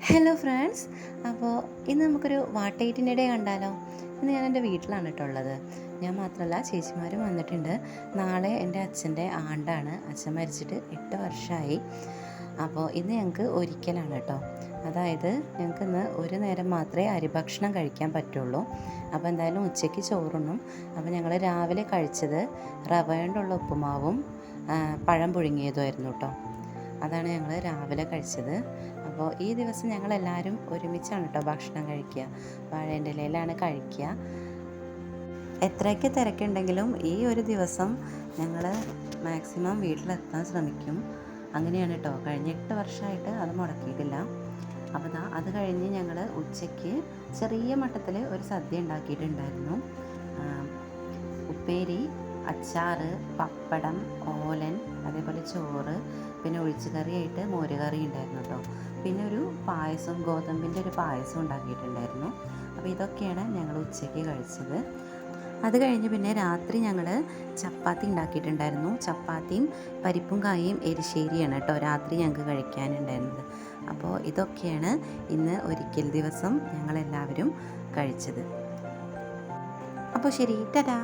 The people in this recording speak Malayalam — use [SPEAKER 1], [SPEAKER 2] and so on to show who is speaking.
[SPEAKER 1] Hello friends. അപ്പോൾ ഇന്ന് നമുക്കൊരു വാട്ടേറ്റിനിടെ കണ്ടാലോ? ഇന്ന് ഞാൻ എൻ്റെ വീട്ടിലാണ് കേട്ടോ ഉള്ളത്. ഞാൻ മാത്രമല്ല, ചേച്ചിമാരും വന്നിട്ടുണ്ട്. നാളെ എൻ്റെ അച്ഛൻ്റെ ആണ്ടാണ്. അച്ഛൻ മരിച്ചിട്ട് 8 വർഷമായി. അപ്പോൾ ഇന്ന് ഞങ്ങൾക്ക് ഒരിക്കലാണ് കേട്ടോ. അതായത് ഞങ്ങൾക്ക് ഇന്ന് ഒരു നേരം മാത്രമേ അരിഭക്ഷണം കഴിക്കാൻ പറ്റുള്ളൂ. അപ്പോൾ എന്തായാലും ഉച്ചയ്ക്ക് ചോറുണ്ണും. അപ്പോൾ ഞങ്ങൾ രാവിലെ കഴിച്ചത് റവ കൊണ്ടുള്ള ഉപ്പുമാവും പഴം പുഴുങ്ങിയതുമായിരുന്നു കേട്ടോ. അതാണ് ഞങ്ങൾ രാവിലെ കഴിച്ചത്. അപ്പോൾ ഈ ദിവസം ഞങ്ങളെല്ലാവരും ഒരുമിച്ചാണ് കേട്ടോ ഭക്ഷണം കഴിക്കുക. വാഴേൻ്റെ ഇലയിലാണ് കഴിക്കുക. എത്രയൊക്കെ തിരക്കുണ്ടെങ്കിലും ഈ ഒരു ദിവസം ഞങ്ങൾ മാക്സിമം വീട്ടിലെത്താൻ ശ്രമിക്കും. അങ്ങനെയാണ് കേട്ടോ. കഴിഞ്ഞ 8 വർഷമായിട്ട് അത് മുടക്കിയിട്ടില്ല. അപ്പോൾ അത് കഴിഞ്ഞ് ഞങ്ങൾ ഉച്ചയ്ക്ക് ചെറിയ മട്ടത്തിൽ ഒരു സദ്യ ഉണ്ടാക്കിയിട്ടുണ്ടായിരുന്നു. ഉപ്പേരി, അച്ചാർ, പപ്പടം, ഓലൻ, അതേപോലെ ചോറ്, പിന്നെ ഒഴിച്ച് കറിയായിട്ട് മോരുകറി ഉണ്ടായിരുന്നു കേട്ടോ. പിന്നെ ഒരു പായസം, ഗോതമ്പിൻ്റെ ഒരു പായസം ഉണ്ടാക്കിയിട്ടുണ്ടായിരുന്നു. അപ്പോൾ ഇതൊക്കെയാണ് ഞങ്ങൾ ഉച്ചയ്ക്ക് കഴിച്ചത്. അത് കഴിഞ്ഞ് പിന്നെ രാത്രി ഞങ്ങൾ ചപ്പാത്തി ഉണ്ടാക്കിയിട്ടുണ്ടായിരുന്നു. ചപ്പാത്തിയും പരിപ്പും കായും എരിശ്ശേരിയാണ് കേട്ടോ രാത്രി ഞങ്ങൾക്ക് കഴിക്കാനുണ്ടായിരുന്നത്. അപ്പോൾ ഇതൊക്കെയാണ് ഇന്ന് ഒരിക്കൽ ദിവസം ഞങ്ങളെല്ലാവരും കഴിച്ചത്. അപ്പോൾ ശരി, ടാറ്റാ.